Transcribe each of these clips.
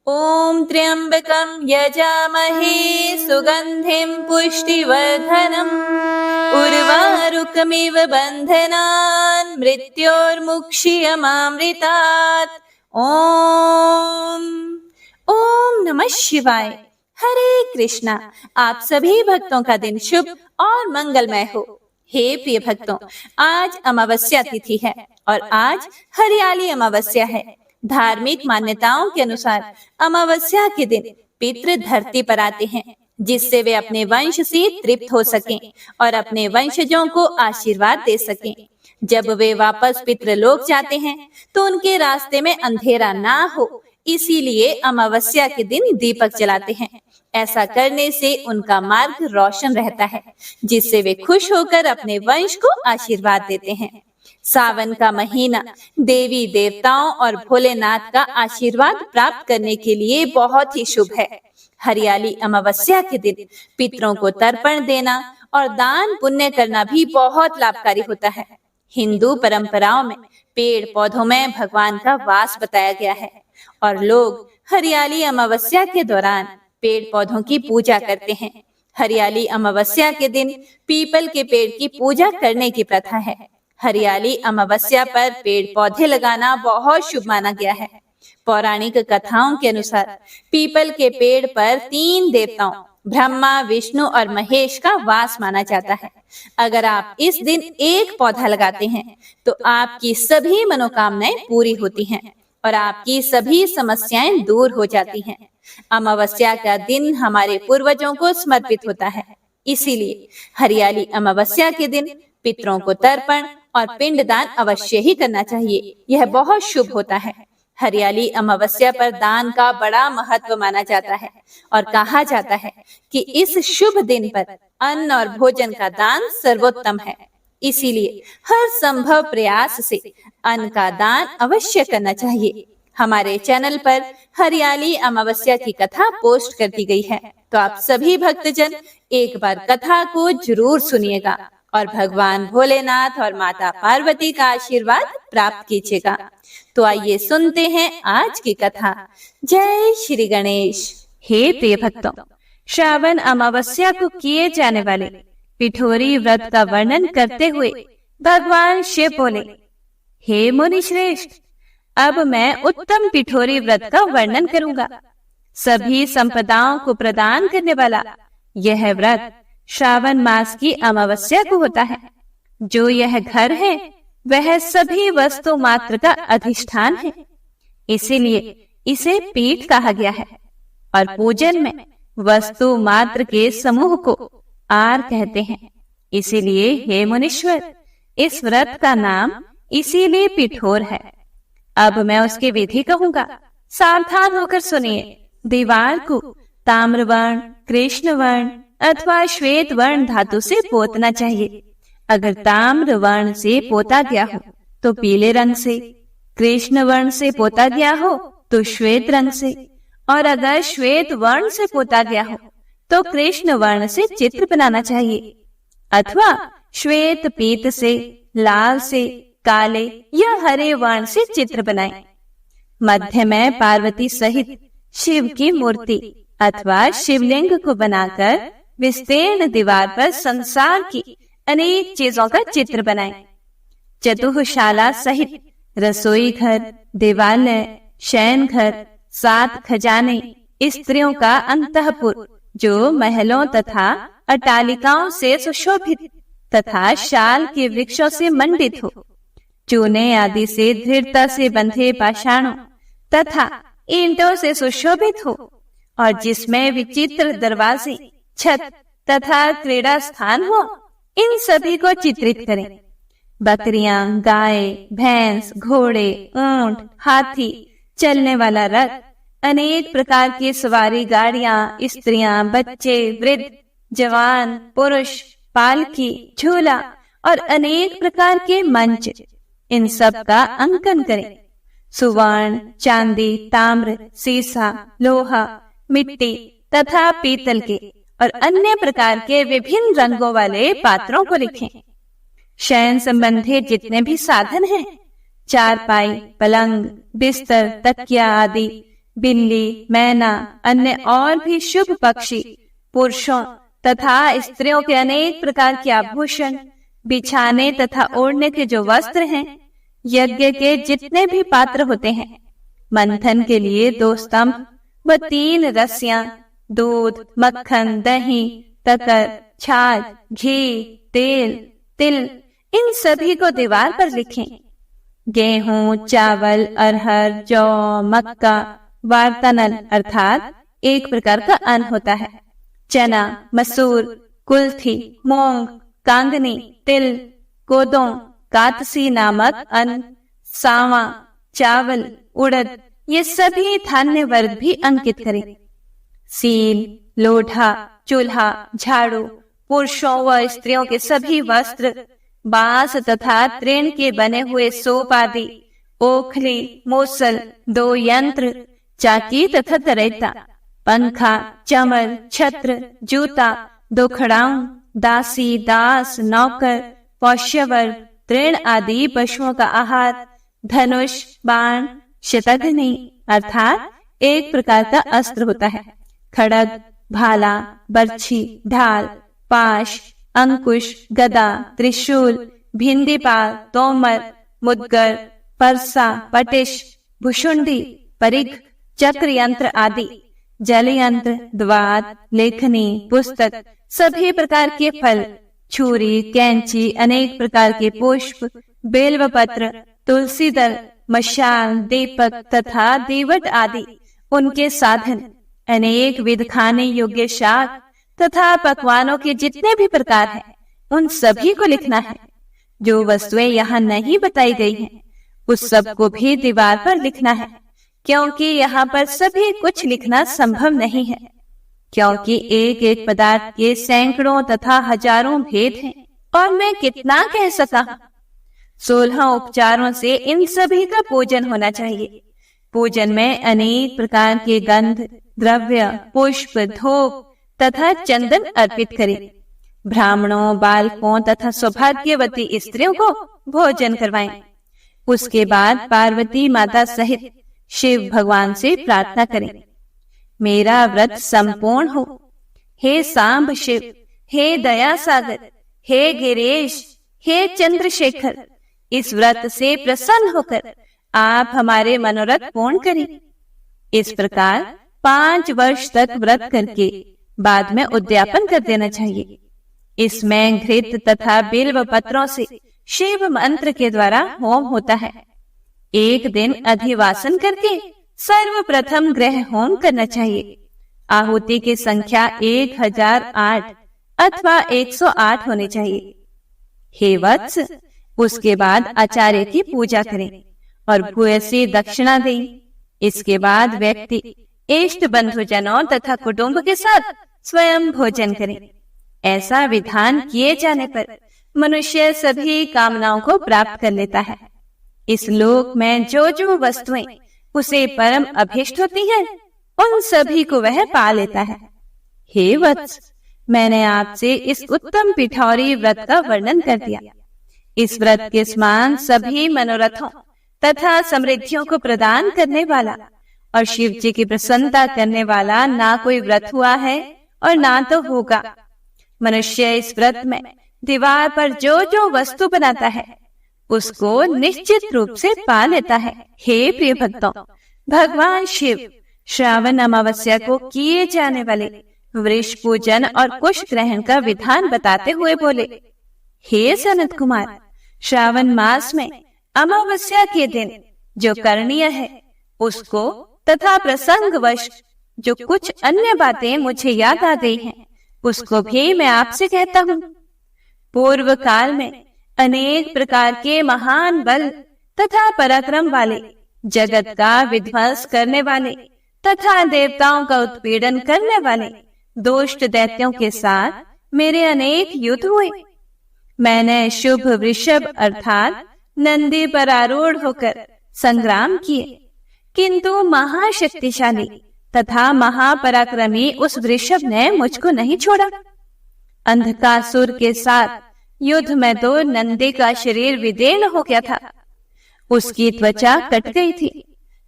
ॐ त्र्यम्बकं यजामहे सुगन्धिं पुष्टिवर्धनम् उर्वारुकमिव बन्धनान् मृत्योर्मुक्षीयमामृतात्। ओम नमः शिवाय। हरे कृष्णा। आप सभी भक्तों का दिन शुभ और मंगलमय हो। हे प्रिय भक्तों, आज अमावस्या तिथि है और आज हरियाली अमावस्या है। धार्मिक मान्यताओं के अनुसार अमावस्या के दिन पितृ धरती पर आते हैं, जिससे वे अपने वंश से तृप्त हो सकें और अपने वंशजों को आशीर्वाद दे सकें। जब वे वापस पितृलोक जाते हैं तो उनके रास्ते में अंधेरा ना हो, इसीलिए अमावस्या के दिन दीपक जलाते हैं। ऐसा करने से उनका मार्ग रोशन रहता है, जिससे वे खुश होकर अपने वंश को आशीर्वाद देते हैं। सावन का महीना देवी देवताओं और भोलेनाथ का आशीर्वाद प्राप्त करने के लिए बहुत ही शुभ है। हरियाली अमावस्या के दिन पितरों को तर्पण देना और दान पुण्य करना भी बहुत लाभकारी होता है। हिंदू परंपराओं में पेड़ पौधों में भगवान का वास बताया गया है और लोग हरियाली अमावस्या के दौरान पेड़ पौधों की पूजा करते हैं। हरियाली अमावस्या के दिन पीपल के पेड़ की पूजा करने की प्रथा है। हरियाली अमावस्या पर पेड़ पौधे लगाना बहुत शुभ माना गया है। पौराणिक कथाओं के अनुसार पीपल के पेड़ पर 3 देवताओं ब्रह्मा, विष्णु और महेश का वास माना जाता है। अगर आप इस दिन एक पौधा लगाते हैं तो आपकी सभी मनोकामनाएं पूरी होती हैं और आपकी सभी समस्याएं दूर हो जाती हैं। अमावस्या का दिन हमारे पूर्वजों को समर्पित होता है, इसीलिए हरियाली अमावस्या के दिन पितरों को तर्पण और पिंडदान अवश्य ही करना चाहिए। यह बहुत शुभ होता है। हरियाली अमावस्या पर दान का बड़ा महत्व माना जाता है और कहा जाता है कि इस शुभ दिन पर अन्न और भोजन का दान सर्वोत्तम है। इसीलिए हर संभव प्रयास से अन्न का दान अवश्य करना चाहिए। हमारे चैनल पर हरियाली अमावस्या की कथा पोस्ट कर दी गई है, तो आप सभी भक्तजन एक बार कथा को जरूर सुनिएगा और भगवान भोलेनाथ और माता पार्वती का आशीर्वाद प्राप्त कीजिएगा। तो आइए सुनते हैं आज की कथा। जय श्री गणेश। हे प्रिय भक्तों, श्रावण अमावस्या को किए जाने वाले पिठोरी व्रत का वर्णन करते हुए भगवान शिव बोले, हे मुनि श्रेष्ठ, अब मैं उत्तम पिठोरी व्रत का वर्णन करूंगा। सभी संपदाओं को प्रदान करने वाला यह व्रत श्रावण मास की अमावस्या को होता है। जो यह घर है वह सभी वस्तु मात्र का अधिष्ठान है, इसीलिए इसे पीठ कहा गया है और पूजन में वस्तु मात्र के समूह को आर कहते हैं। इसीलिए हे मुनीश्वर, इस व्रत का नाम इसीलिए पिठोर है। अब मैं उसकी विधि कहूंगा, सावधान होकर सुनिए। दीवार को ताम्रवर्ण, कृष्णवर्ण अथवा श्वेत वर्ण धातु से पोतना चाहिए। अगर ताम्र वर्ण से पोता गया हो तो पीले रंग से, कृष्ण वर्ण से पोता गया हो तो श्वेत रंग से, और अगर श्वेत वर्ण से पोता गया हो तो कृष्ण वर्ण से चित्र बनाना चाहिए, अथवा श्वेत पीत से, लाल से, काले या हरे वर्ण से चित्र बनाएं। मध्य में पार्वती सहित शिव की मूर्ति अथवा शिवलिंग को बनाकर विस्तीर्ण दीवार पर संसार की अनेक चीजों का चित्र बनाएं। चतुःशाला सहित रसोई घर, देवालय, शयन घर, 7 खजाने, स्त्रियों का अंतःपुर जो महलों तथा अट्टालिकाओं से सुशोभित तथा शाल के वृक्षों से मंडित हो, चूने आदि से दृढ़ता से बंधे पाषाणों तथा ईंटों से सुशोभित हो, और जिसमें विचित्र दरवाजे, छत तथा क्रीड़ा स्थान हो, इन सभी को चित्रित करें। बकरियां, गाय, भैंस, घोड़े, ऊंट, हाथी, चलने वाला रथ, अनेक प्रकार की सवारी गाड़ियां, स्त्रियां, बच्चे, वृद्ध, जवान, पुरुष, पालकी, झूला और अनेक प्रकार के मंच, इन सब का अंकन करें। सुवर्ण, चांदी, ताम्र, सीसा, लोहा, मिट्टी तथा पीतल के और अन्य प्रकार के विभिन्न रंगों वाले पात्रों को लिखें। शयन संबंधी जितने भी साधन हैं, चारपाई, पलंग, बिस्तर, तकिया आदि बिल्ली, मैना, अन्य और भी शुभ पक्षी, पुरुषों तथा स्त्रियों के अनेक प्रकार के आभूषण, बिछाने तथा ओढ़ने के जो वस्त्र हैं, यज्ञ के जितने भी पात्र होते हैं, मंथन के लिए 2 स्तंभ व 3 रस्सियां, दूध, मक्खन, दही, तकर, छाछ, घी, तेल, तिल, इन सभी को दीवार पर लिखें। गेहूं, चावल, अरहर, जौ, मक्का, वार्तानल अर्थात एक प्रकार का अन्न होता है, चना, मसूर, कुल्थी, मूंग, कांगनी, तिल, कोदों, कातसी नामक अन्न, सावा, चावल, उड़द, ये सभी धान्य वर्ग भी अंकित करें। सील, लोढ़ा, चूल्हा, झाड़ू, पुरुषों व स्त्रियों के सभी वस्त्र, बांस तथा तृण के बने हुए सोप आदि, ओखली, मूसल, 2 यंत्र, चाकी तथा तरेता, पंखा, चमर, छत्र, जूता, 2 खड़ाऊं, दासी, दास, नौकर, पौष्यवर, तृण आदि पशुओं का आहार, धनुष, बाण, शतघ्नि अर्थात एक प्रकार का अस्त्र होता है, खड़ग, भाला, बर्छी, ढाल, पाश, अंकुश, गदा, त्रिशूल, भिंदीपाल, तोमर, मुद्गर, परसा, पटिश, भुषुंडी, परिघ, चक्र यंत्र आदि, जल यंत्र, द्वात, लेखनी, पुस्तक, सभी प्रकार के फल, छुरी, कैंची, अनेक प्रकार के पुष्प, बेलवपत्र, तुलसी दल, मशाल, दीपक तथा दीवट आदि, उनके साधन, अनेक विध खाने योग्य शाक तथा पकवानों के जितने भी प्रकार हैं, उन सभी को लिखना है। जो वस्तुएं यहाँ नहीं बताई गई हैं, उस सब को भी दीवार पर लिखना है, क्योंकि यहाँ पर सभी कुछ लिखना संभव नहीं है, क्योंकि एक एक पदार्थ के सैकड़ों तथा हजारों भेद हैं, और मैं कितना कह सका। 16 उपचारों से इन सभी का पूजन होना चाहिए। पूजन में अनेक प्रकार के गंध, द्रव्य, पुष्प, धूप तथा चंदन अर्पित करें। ब्राह्मणों, बालकों तथा सौभाग्यवती स्त्रियों को भोजन करवाएं। उसके बाद पार्वती माता सहित शिव भगवान से प्रार्थना करें, मेरा व्रत संपूर्ण हो। हे सांब शिव, हे दया सागर, हे गिरीश, हे चंद्रशेखर, इस व्रत से प्रसन्न होकर आप हमारे मनोरथ पूर्ण करें। इस प्रकार 5 वर्ष तक व्रत करके बाद में उद्यापन कर देना चाहिए। इसमें घृत तथा बिल्व पत्रों से शिव मंत्र के द्वारा होम होता है। एक दिन अधिवासन करके सर्वप्रथम ग्रह होम करना चाहिए। आहुति की संख्या 1008 अथवा 108 होनी चाहिए। हे वत्स, उसके बाद आचार्य की पूजा करें और भूयसी दक्षिणा दें। इसके बाद व्यक्ति इष्ट बंधुजनों तथा कुटुंब के साथ स्वयं भोजन करें। ऐसा विधान किए जाने पर मनुष्य सभी कामनाओं को प्राप्त कर लेता है। इस लोक में जो जो वस्तुएं उसे परम अभिष्ट होती हैं, उन सभी को वह पा लेता है। हे वत्स, मैंने आपसे इस उत्तम पिठौरी व्रत का वर्णन कर दिया। इस व्रत के समान सभी मनोरथों तथा समृद्धियों को प्रदान करने वाला और शिव जी की प्रसन्नता करने वाला ना कोई व्रत हुआ है और ना तो होगा। मनुष्य इस व्रत में दीवार पर जो जो वस्तु बनाता है, उसको निश्चित रूप से पा लेता है। हे प्रिय भक्तों, भगवान शिव श्रावण अमावस्या को किए जाने वाले वृष पूजन और कुश ग्रहण का विधान बताते हुए बोले, हे सनत कुमार, श्रावण मास में अमावस्या के दिन जो करणीय है, उसको तथा प्रसंगवश जो कुछ अन्य बातें मुझे याद आ गई हैं, उसको भी मैं आपसे कहता हूँ। पूर्व काल में अनेक प्रकार के महान बल तथा पराक्रम वाले, जगत का विध्वंस करने वाले तथा देवताओं का उत्पीड़न करने वाले दुष्ट दैत्यों के साथ मेरे अनेक युद्ध हुए। मैंने शुभ वृषभ अर्थात नंदी पर आरूढ़ होकर संग्राम किए, किंतु महाशक्तिशाली तथा महापराक्रमी उस वृषभ ने मुझको नहीं छोड़ा। अंधकासुर के साथ युद्ध में तो नंदी का शरीर विदीर्ण हो गया था, उसकी त्वचा कट गई थी,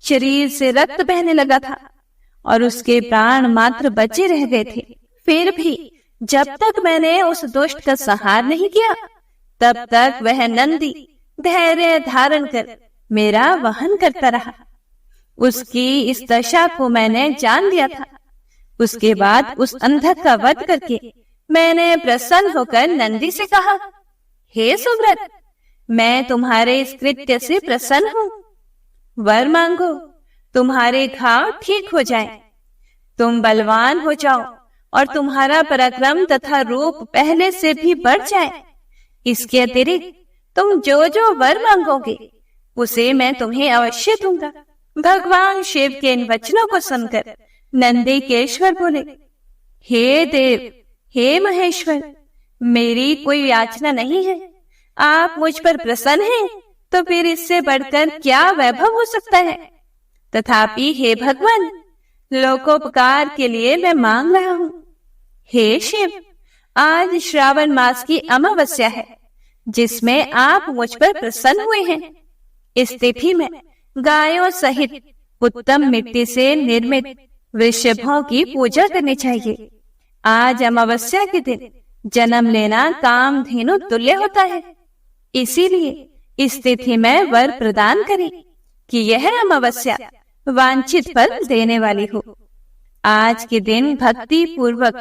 शरीर से रक्त बहने लगा था और उसके प्राण मात्र बचे रह गए थे। फिर भी जब तक मैंने उस दुष्ट का संहार नहीं किया, तब तक वह नंदी धैर्य धारण कर मेरा वहन करता रहा। उसकी इस दशा को मैंने जान लिया था। उसके बाद उस अंधक का वध करके मैंने प्रसन्न होकर नंदी से कहा, हे सुव्रत, मैं तुम्हारे इस कृत्य से प्रसन्न हूँ। वर मांगो, तुम्हारे घाव ठीक हो जाएं, तुम बलवान हो जाओ और तुम्हारा पराक्रम तथा रूप पहले से भी बढ़ जाए। इसके अतिरिक्त तुम जो जो वर मांगोगे उसे मैं तुम्हें अवश्य दूंगा। भगवान शिव के इन वचनों को सुनकर नंदीकेश्वर बोले, हे देव, हे महेश्वर, मेरी कोई याचना नहीं है। आप मुझ पर प्रसन्न हैं तो फिर इससे बढ़कर क्या वैभव हो सकता है। तथापि हे भगवान, लोकोपकार के लिए मैं मांग रहा हूँ। हे शिव, आज श्रावण मास की अमावस्या है, जिसमें आप मुझ पर प्रसन्न हुए हैं। इस तिथि में गायों सहित उत्तम मिट्टी से निर्मित वृषभों की पूजा करनी चाहिए। आज अमावस्या के दिन जन्म लेना कामधेनु तुल्य होता है। इसीलिए इस तिथि में वर प्रदान करें कि यह अमावस्या वांछित फल देने वाली हो। आज के दिन भक्ति पूर्वक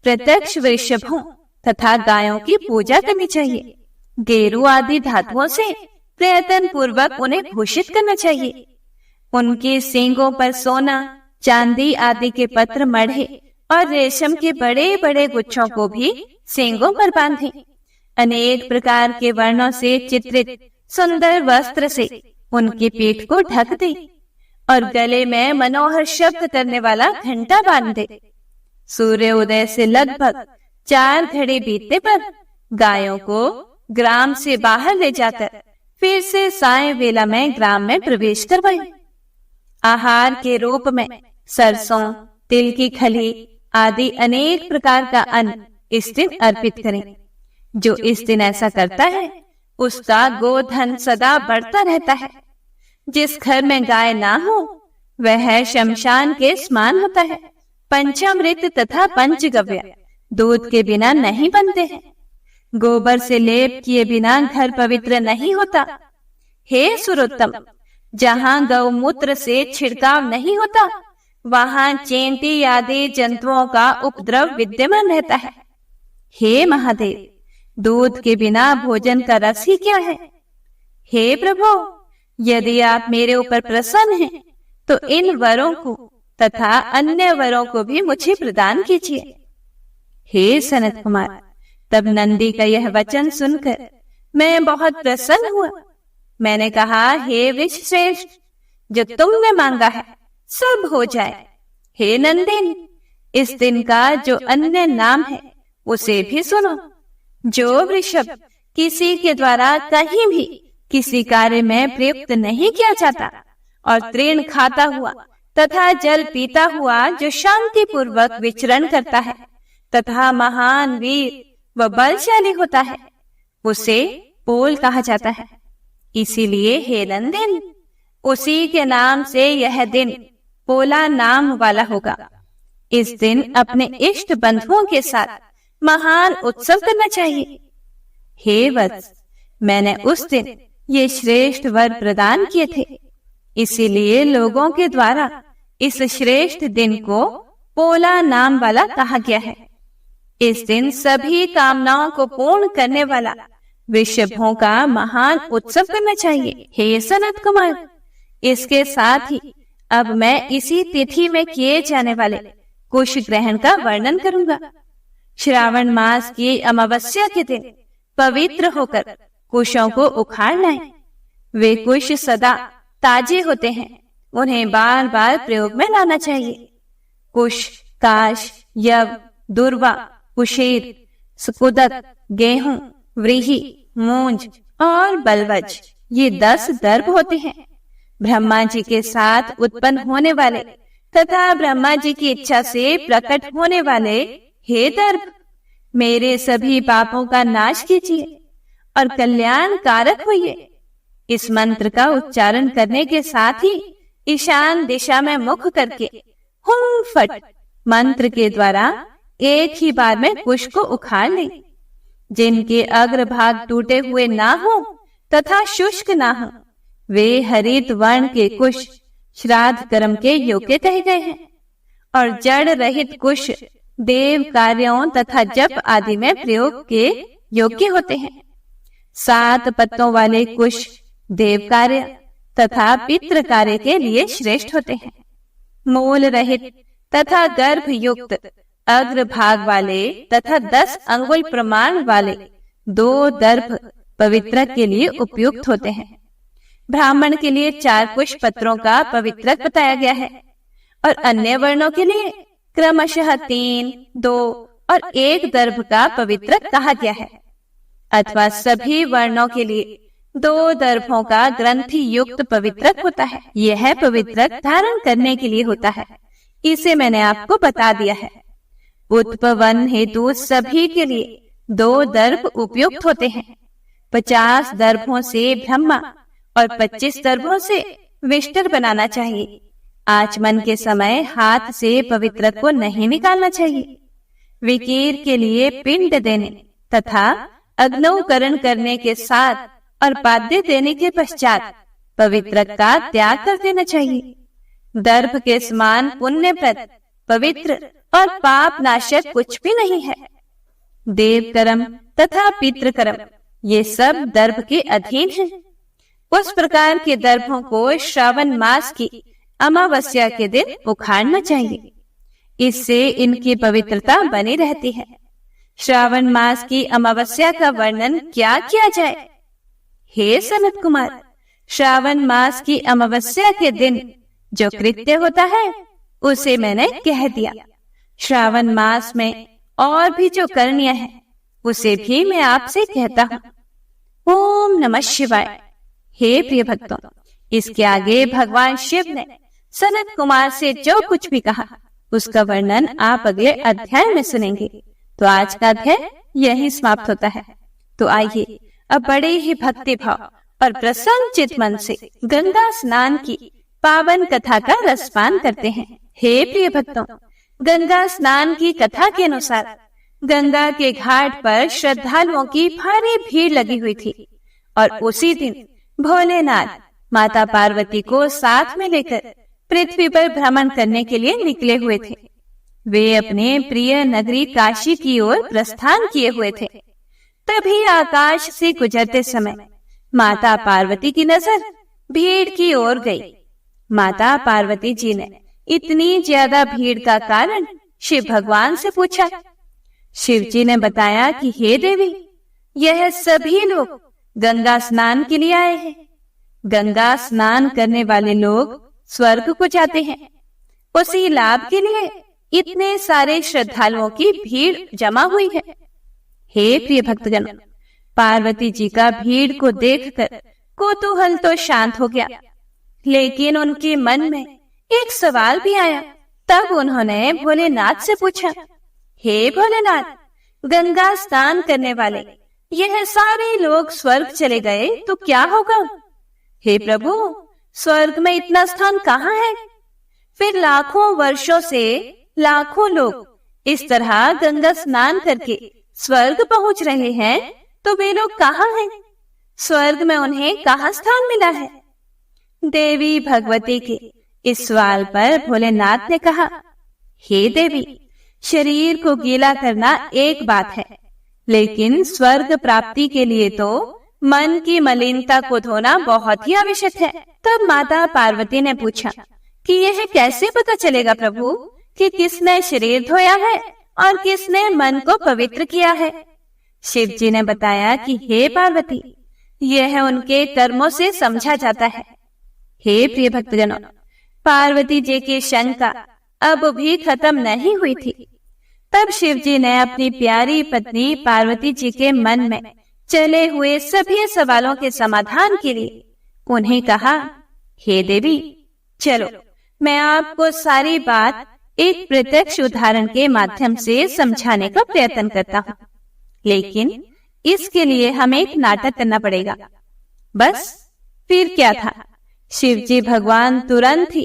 प्रत्यक्ष वृषभों तथा गायों की पूजा करनी चाहिए। गेरू आदि धातुओं से प्रयत्न पूर्वक उन्हें भूषित करना चाहिए। उनके सींगों पर सोना, चांदी आदि के पत्र मढ़े और रेशम के बड़े बड़े गुच्छों को भी सींगों पर बांधें। अनेक प्रकार के वर्णों से चित्रित सुंदर वस्त्र से उनकी पीठ को ढक दे और गले में मनोहर शब्द करने वाला घंटा बांध दे। सूर्य उदय से लगभग 4 घड़ी बीतने पर गायों को ग्राम से बाहर ले जाकर फिर से साय वेला में ग्राम में प्रवेश करवाएं। आहार के रूप में सरसों, तिल की खली आदि अनेक प्रकार का अन्न इस दिन अर्पित करें। जो इस दिन ऐसा करता है उसका गोधन सदा बढ़ता रहता है। जिस घर में गाय ना हो वह शमशान के समान होता है। पंचामृत तथा पंचगव्य दूध के बिना नहीं बनते हैं। गोबर से लेप किए बिना घर पवित्र नहीं होता। हे सुरोत्तम, जहाँ गौमूत्र से छिड़काव नहीं होता वहाँ चेंटी आदि जंतुओं का उपद्रव विद्यमान रहता है। हे महादेव, दूध के बिना भोजन का रस ही क्या है। हे प्रभु, यदि आप मेरे ऊपर प्रसन्न हैं तो इन वरों को तथा अन्य वरों को भी मुझे प्रदान कीजिए। हे सनत कुमार, तब नंदी का यह वचन सुनकर मैं बहुत प्रसन्न हुआ। मैंने कहा, हे वृषश्रेष्ठ, जो तुमने मांगा है सब हो जाए। हे नंदिन, इस दिन का जो अन्य नाम है उसे भी सुनो। जो वृषभ किसी के द्वारा कहीं भी किसी कार्य में प्रयुक्त नहीं किया जाता और तृण खाता हुआ तथा जल पीता हुआ जो शांति पूर्वक विचरण करता है तथा महान वीर व बलशाली होता है, उसे पोल कहा जाता है। इसीलिए हे नंदिन, उसी के नाम से यह दिन पोला नाम वाला होगा। इस दिन अपने इष्ट बंधुओं के साथ महान उत्सव करना चाहिए। हे वत्स, मैंने उस दिन ये श्रेष्ठ वर प्रदान किए थे। इसीलिए लोगों के द्वारा इस श्रेष्ठ दिन को पोला नाम वाला कहा गया है। इस दिन सभी कामनाओं को पूर्ण करने वाला वृषभों का महान उत्सव करना चाहिए। हे सनत कुमार, इसके साथ ही अब मैं इसी तिथि में किए जाने वाले कुश ग्रहण का वर्णन करूंगा। श्रावण मास की अमावस्या के दिन पवित्र होकर कुशों को उखाड़ लाएं। वे कुश सदा ताजे होते हैं, उन्हें बार बार प्रयोग में लाना चाहिए। कुश, काश, यव, दुर्वा, कुशेर, सुकुदक, गेहूं, व्रीहि, मूंज और बलवज, ये 10 दर्भ होते हैं। ब्रह्मा जी के साथ उत्पन्न होने वाले तथा ब्रह्मा जी की इच्छा से प्रकट होने वाले हे दर्भ, मेरे सभी पापों का नाश कीजिए और कल्याण कारक होइए। इस मंत्र का उच्चारण करने के साथ ही ईशान दिशा में मुख करके हुं फट मंत्र के द्वारा एक ही बार में कुश को उखाड़ ले। जिनके अग्रभाग टूटे हुए ना हो तथा शुष्क ना हो, वे हरित वर्ण के कुश श्राद्ध कर्म के योग्य कहे गए हैं। और जड़ रहित कुश देव कार्यों तथा जप आदि में प्रयोग के योग्य होते हैं। 7 पत्तों वाले कुश देव कार्य तथा पितृ कार्य के लिए श्रेष्ठ होते हैं। मूल रहित तथा गर्भ युक्त अग्रभाग वाले तथा 10 अंगुल प्रमाण वाले 2 दर्भ पवित्रक के लिए उपयुक्त होते हैं। ब्राह्मण के लिए 4 कुश पत्रों का पवित्रक बताया गया है और अन्य वर्णों के लिए क्रमशः 3, 2 और 1 दर्भ का पवित्रक कहा गया है। अथवा सभी वर्णों के लिए 2 दर्भों का ग्रंथि युक्त पवित्रक होता है। यह पवित्रक धारण करने के लिए होता है, इसे मैंने आपको बता दिया है। उत्पवन हेतु सभी के लिए 2 दर्भ उपयुक्त होते हैं। 50 दर्भों से ब्रह्मा और 25 दर्भों से विष्टर बनाना चाहिए। आचमन के समय हाथ से पवित्रक को नहीं निकालना चाहिए। विकीर के लिए पिंड देने तथा अग्नौकरण करने के साथ और पाद्य देने के पश्चात पवित्रक का त्याग कर देना चाहिए। दर्भ के समान पुण्यप्रद, पवित्र और पाप नाशक कुछ भी नहीं है। देव कर्म तथा पितृ कर्म ये सब दर्भ के अधीन हैं। उस प्रकार के दर्भों को श्रावण मास की अमावस्या के दिन उखाड़ना चाहिए। इससे इनकी पवित्रता बनी रहती है। श्रावण मास की अमावस्या का वर्णन क्या किया जाए? हे सनत कुमार, श्रावण मास की अमावस्या के दिन जो कृत्य होता है उसे मैंने कह दिया। श्रावण मास में और भी जो करणीय है उसे भी मैं आपसे कहता हूँ। ओम नमः शिवाय। हे प्रिय भक्तों, इसके आगे भगवान शिव ने सनत कुमार से जो कुछ भी कहा उसका वर्णन आप अगले अध्याय में सुनेंगे। तो आज का अध्याय यही समाप्त होता है। तो आइए अब बड़े ही भक्ति भाव और प्रसन्न चित मन से गंगा स्नान की पावन कथा का रसपान करते हैं। हे प्रिय भक्तों, गंगा स्नान की कथा के अनुसार गंगा के घाट पर श्रद्धालुओं की भारी भीड़ लगी हुई थी और उसी दिन भोलेनाथ माता पार्वती को साथ में लेकर पृथ्वी पर भ्रमण करने के लिए निकले हुए थे। वे अपने प्रिय नगरी काशी की ओर प्रस्थान किए हुए थे। तभी आकाश से गुजरते समय माता पार्वती की नजर भीड़ की ओर गई। माता पार्वती जी ने इतनी ज्यादा भीड़ का कारण शिव भगवान से पूछा। शिव जी ने बताया कि हे देवी, यह सभी लोग गंगा स्नान के लिए आए हैं। गंगा स्नान करने वाले लोग स्वर्ग को जाते हैं। उसी लाभ के लिए इतने सारे श्रद्धालुओं की भीड़ जमा हुई है। हे प्रिय भक्तजन, पार्वती जी का भीड़ को देखकर कौतूहल तो शांत हो गया, लेकिन उनके मन में एक सवाल भी आया। तब उन्होंने भोलेनाथ से पूछा, हे भोलेनाथ, गंगा स्नान करने वाले यह सारे लोग स्वर्ग चले गए तो क्या होगा? हे प्रभु, स्वर्ग में इतना स्थान कहाँ है? फिर लाखों वर्षों से लाखों लोग इस तरह गंगा स्नान करके स्वर्ग पहुंच रहे हैं, तो वे लोग कहाँ हैं? स्वर्ग में उन्हें कहाँ स्थान मिला है? देवी भगवती के इस सवाल पर भोलेनाथ ने कहा, हे देवी, शरीर को गीला करना एक बात है, लेकिन स्वर्ग प्राप्ति के लिए तो मन की मलिनता को धोना बहुत ही आवश्यक है। तब माता पार्वती ने पूछा कि यह कैसे पता चलेगा प्रभु कि किसने शरीर धोया है और किसने मन को पवित्र किया है? शिव जी ने बताया कि हे पार्वती, यह उनके कर्मों से समझा जाता है। हे प्रिय भक्तजनों, पार्वती जी की शंका अब भी खत्म नहीं हुई थी। तब शिव जी ने अपनी प्यारी पत्नी पार्वती जी के मन में चले हुए सभी सवालों के समाधान के लिए उन्हें कहा, हे देवी, चलो मैं आपको सारी बात एक प्रत्यक्ष उदाहरण के माध्यम से समझाने का प्रयत्न करता हूँ, लेकिन इसके लिए हमें एक नाटक करना पड़ेगा। बस फिर क्या था, शिव जी भगवान तुरंत ही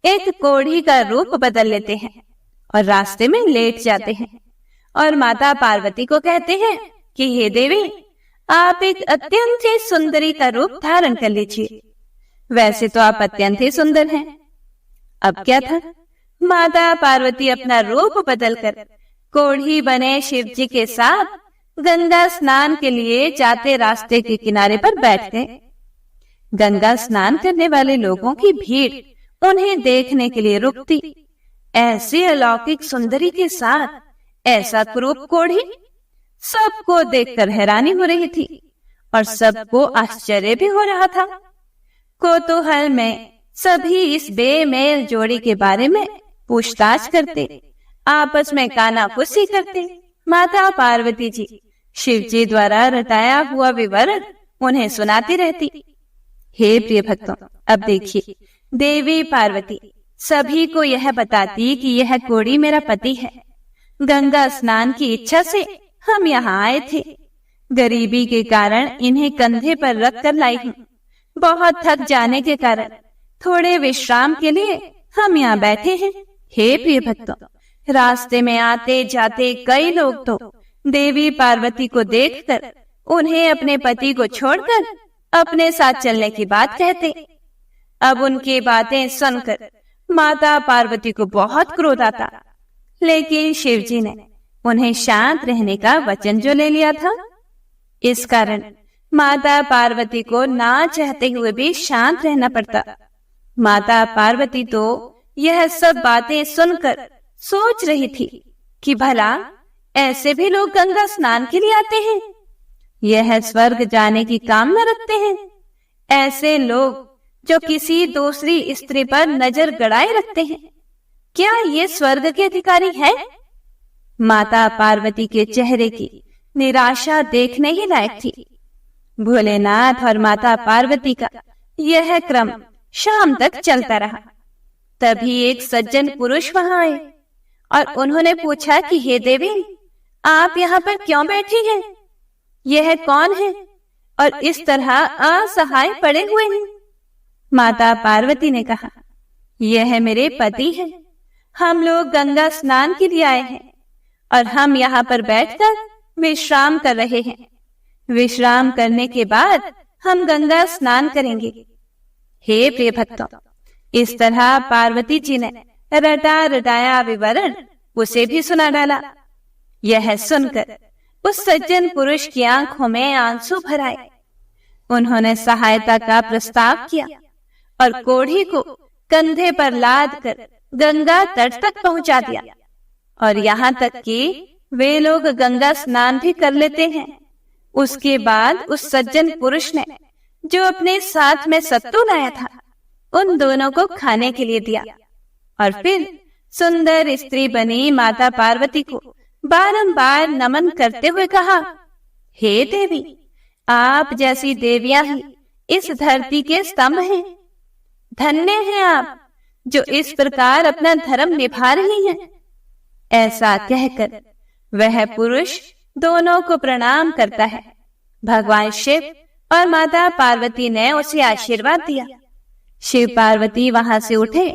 एक कोढ़ी का रूप बदल लेते हैं और रास्ते में लेट जाते हैं और माता पार्वती को कहते हैं कि हे देवी, आप एक अत्यंत ही सुंदरी का रूप धारण कर लीजिए। वैसे तो आप अत्यंत ही सुंदर हैं। अब क्या था, माता पार्वती अपना रूप बदलकर कोढ़ी बने शिव जी के साथ गंगा स्नान के लिए जाते रास्ते के किनारे पर बैठ गए। गंगा स्नान करने वाले लोगों की भीड़ उन्हें देखने के लिए रुकती। ऐसी अलौकिक सुंदरी के साथ ऐसा क्रूप कोढ़ी, सबको देखकर हैरानी हो रही थी और सबको आश्चर्य भी हो रहा था। कौतूहल में सभी इस बेमेल जोड़ी के बारे में पूछताछ करते, आपस में कानाफूसी करते। माता पार्वती जी शिव जी द्वारा रटाया हुआ विवरण उन्हें सुनाती रहती। हे प्रिय भक्तों, अब देखिए, देवी पार्वती सभी को यह बताती कि यह कोढ़ी मेरा पति है। गंगा स्नान की इच्छा से हम यहाँ आए थे। गरीबी के कारण इन्हें कंधे पर रख कर लाई हूँ। बहुत थक जाने के कारण थोड़े विश्राम के लिए हम यहाँ बैठे हैं। हे प्रिय भक्तों, रास्ते में आते जाते कई लोग तो देवी पार्वती को देखकर उन्हें अपने पति को छोड़कर अपने साथ चलने की बात कहते। अब उनकी बातें सुनकर माता पार्वती को बहुत क्रोध आता, लेकिन शिव जी ने उन्हें शांत रहने का वचन जो ले लिया था, इस कारण माता पार्वती को ना चाहते हुए भी शांत रहना पड़ता। माता पार्वती तो यह सब बातें सुनकर सोच रही थी कि भला ऐसे भी लोग गंगा स्नान के लिए आते हैं, यह स्वर्ग जाने की कामना रखते हैं। ऐसे लोग जो किसी दूसरी स्त्री पर नजर गड़ाए रखते हैं, क्या ये स्वर्ग के अधिकारी हैं? माता पार्वती के चेहरे की निराशा देखने ही लायक थी। भोलेनाथ और माता पार्वती का यह क्रम शाम तक चलता रहा। तभी एक सज्जन पुरुष वहां आए और उन्होंने पूछा कि हे देवी, आप यहाँ पर क्यों बैठी हैं? यह कौन है और इस तरह असहाय पड़े हुए हैं? माता पार्वती ने कहा, यह मेरे पति है। हम लोग गंगा स्नान के लिए आए हैं और हम यहाँ पर बैठकर विश्राम कर रहे हैं। विश्राम करने के बाद हम गंगा स्नान करेंगे। हे प्रिय भक्तों, इस तरह पार्वती जी ने रटा रटाया विवरण उसे भी सुना डाला। यह सुनकर उस सज्जन पुरुष की आंखों में आंसू भर आए। उन्होंने सहायता का प्रस्ताव किया और कोढ़ी को कंधे पर लाद कर गंगा तट तक पहुंचा दिया। और यहाँ तक कि वे लोग गंगा स्नान भी कर लेते हैं। उसके बाद उस सज्जन पुरुष ने जो अपने साथ में सत्तू लाया था, उन दोनों को खाने के लिए दिया और फिर सुंदर स्त्री बनी माता पार्वती को बारंबार नमन करते हुए कहा, हे देवी, आप जैसी देवियां ही इस धरती के स्तंभ हैं। धन्य हैं आप जो इस प्रकार अपना धर्म निभा रही हैं। ऐसा कहकर वह पुरुष दोनों को प्रणाम करता है। भगवान शिव और माता पार्वती ने उसे आशीर्वाद दिया। शिव पार्वती वहां से उठे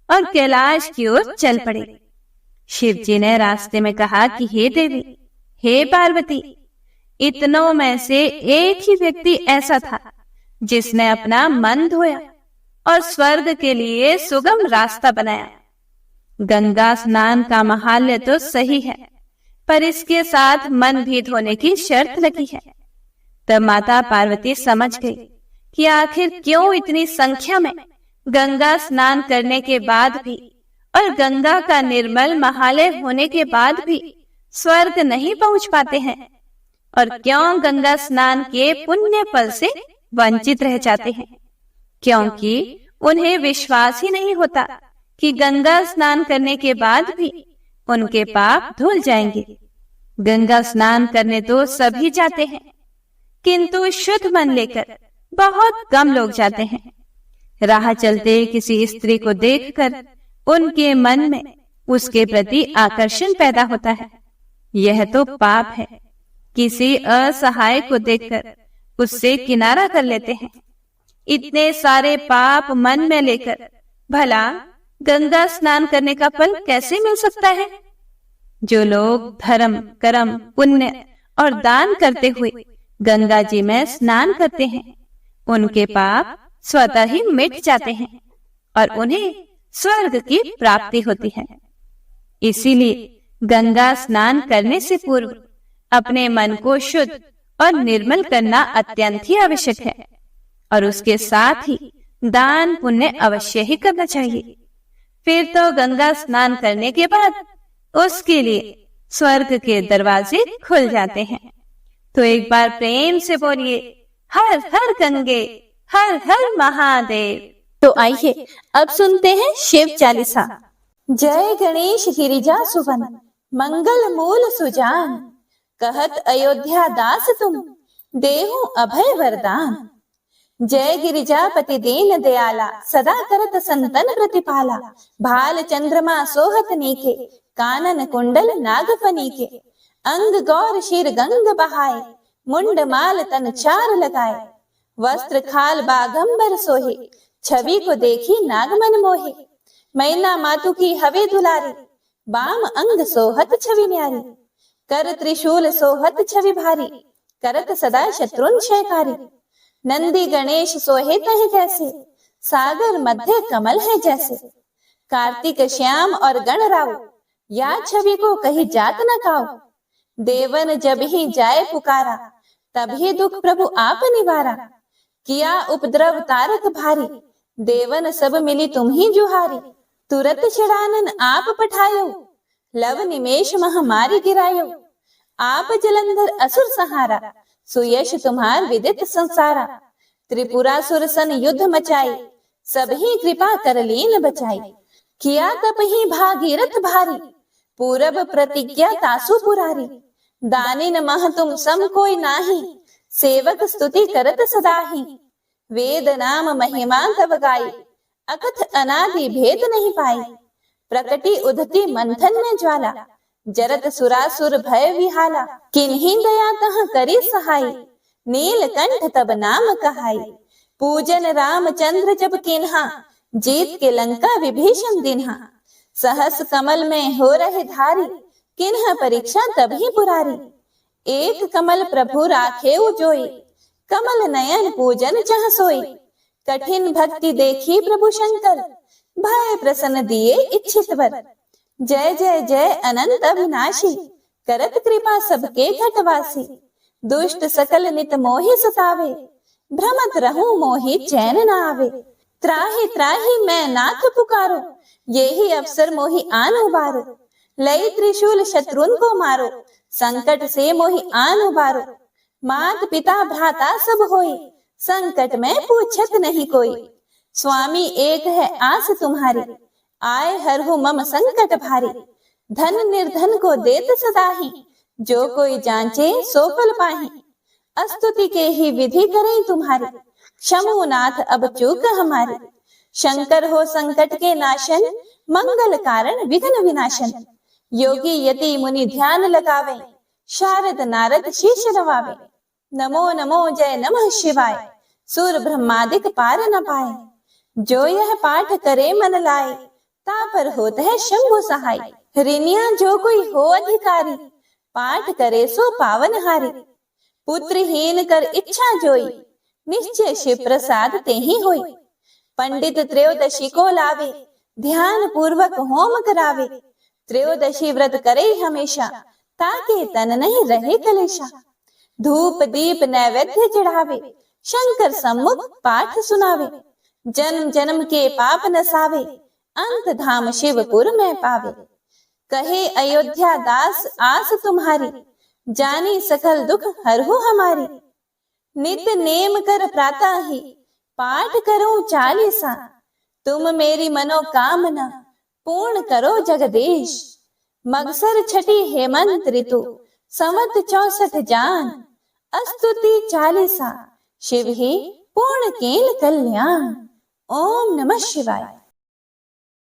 और कैलाश की ओर चल पड़े। शिव जी ने रास्ते में कहा कि हे देवी, हे पार्वती, इतनों में से एक ही व्यक्ति ऐसा था जिसने अपना मन धोया और स्वर्ग के लिए सुगम रास्ता बनाया। गंगा स्नान का महाल्य तो सही है, पर इसके साथ मन भी धोने की शर्त लगी है। तब माता पार्वती समझ गई कि आखिर क्यों इतनी संख्या में गंगा स्नान करने के बाद भी और गंगा का निर्मल महालय होने के बाद भी स्वर्ग नहीं पहुंच पाते हैं, और क्यों गंगा स्नान के पुण्य फल से वंचित रह जाते हैं, क्योंकि उन्हें विश्वास ही नहीं होता कि गंगा स्नान करने के बाद भी उनके पाप धुल जाएंगे। गंगा स्नान करने तो सभी जाते हैं, किंतु शुद्ध मन लेकर बहुत कम लोग जाते हैं। राह चलते किसी स्त्री को देखकर उनके मन में उसके प्रति आकर्षण पैदा होता है, यह तो पाप है। किसी असहाय को देखकर उससे किनारा कर लेते हैं, इतने सारे पाप मन में लेकर भला गंगा स्नान करने का फल कैसे मिल सकता है? जो लोग धर्म, कर्म, पुण्य और दान करते हुए गंगा जी में स्नान करते हैं, उनके पाप स्वतः ही मिट जाते हैं और उन्हें स्वर्ग की प्राप्ति होती है। इसीलिए गंगा स्नान करने से पूर्व अपने मन को शुद्ध और निर्मल करना अत्यंत ही आवश्यक है और उसके साथ ही दान पुण्य अवश्य ही करना चाहिए। फिर तो गंगा स्नान करने के बाद उसके लिए स्वर्ग के दरवाजे खुल जाते हैं। तो एक बार प्रेम से बोलिए, हर हर गंगे, हर हर महादेव। तो आइए अब सुनते हैं शिव चालीसा। जय गणेश गिरिजा सुवन, मंगल मूल सुजान, कहत अयोध्या दास तुम, देहु अभय वरदान। जय गिरिजापति दीन दयाला, सदा करत संतन प्रतिपाला। भाल चंद्रमा सोहत नीके, कानन कुंडल नागफनी के। अंग गौर शीर गंग बहाए, मुंड माल तन चार लगाए। वस्त्र खाल बागंबर सोहे, छवि को देखी नागमन मोहे। मैना मातु की हवे दुलारी, बाम अंग सोहत छवि न्यारी। कर त्रिशूल सोहत छवि भारी, करत सदा शत्रुन क्षयकारी। नंदी गणेश सोहे तह जैसे, सागर मध्य कमल है जैसे। कार्तिक श्याम और गणराव, या छवि को कही जात न काऊ। देवन जब ही जाए पुकारा, तभी दुख प्रभु आप निवारा। किया उपद्रव तारक भारी, देवन सब मिली तुम ही जुहारी। तुरत षडानन आप पठायो, लव निमेष महामारी गिरायो। आप जलंधर असुर सहारा, सुयश तुम्हार विदित संसारा। त्रिपुरासुर सन युद्ध मचाई, सबही कृपा कर लीन बचाई। किया तप ही भागीरथ भारी, पूरब प्रतिज्ञा तासु पुरारी। दानिन मह तुम सम कोई नाही, सेवक स्तुति करत सदाही। वेद नाम महिमा तब गाई, अकथ अनादि भेद नहीं पाई। प्रकटी उधती मंथन में ज्वाला, जरत सुरासुर भय विहाला। किन्हीं दया तह करी सहाय, नीलकंठ तब नाम कहाई। पूजन रामचंद्र जब किन्हा, जीत के लंका विभीषण दिन्हा। सहस कमल में हो रहे धारी, किन्ह परीक्षा तभी पुरारी। एक कमल प्रभु राखे जोई, कमल नयन पूजन चह सोई। कठिन भक्ति देखी प्रभु शंकर, भय प्रसन्न दिए इच्छित वर। जय जय जय अनंत अविनाशी, करत कृपा सबके घटवासी। दुष्ट सकल नित मोहि सतावे, भ्रमत रहूं मोहि चैन न आवे। त्राहि त्राहि मैं नाथ पुकारो, यही अवसर मोहि आन उबारो। लई त्रिशूल शत्रुन को मारो, संकट से मोहि आन उबारो। मात पिता भ्राता सब होई, संकट में पूछत नहीं कोई। स्वामी एक है आस तुम्हारी, आए हरहु मम संकट भारी। धन निर्धन को देत सदाही, जो कोई जांचे सो फल पाही। स्तुति के ही विधि करें तुम्हारी, क्षमु नाथ अब चूक हमारी। शंकर हो संकट के नाशन, मंगल कारण विघ्न विनाशन। योगी यति मुनि ध्यान लगावे, शारद नारद शीश नवावे। नमो नमो जय नमः शिवाय, सूर ब्रह्मादिक पार न पाए। जो यह पाठ करे मन लाए, तापर होत है शंभु सहाय। ऋणिया जो कोई हो अधिकारी, पाठ करे सो पावन हारी। पुत्रहीन कर इच्छा जोई, निश्चय शिव प्रसाद ते ही होई। पंडित त्रयोदशी को लावे, ध्यान पूर्वक होम करावे। त्रयोदशी व्रत करे हमेशा, ताके तन नहीं रहे कलेशा। धूप दीप नैवेद्य चढ़ावे, शंकर सम्मुख पाठ सुनावे। जन्म जन्म के पाप नसावे, अंत धाम शिवपुर में पावे। कहे अयोध्या दास आस तुम्हारी, जानी सकल दुख हरहु हमारी। नित नेम कर प्रातः ही, पाठ करो चालीसा। तुम मेरी मनोकामना, पूर्ण करो जगदीश। मगसर छठी हेमंत ऋतु, संवत 64 जान। स्तुति चालीसा, शिव ही पूर्ण कील कल्याण। ओम नमः शिवाय।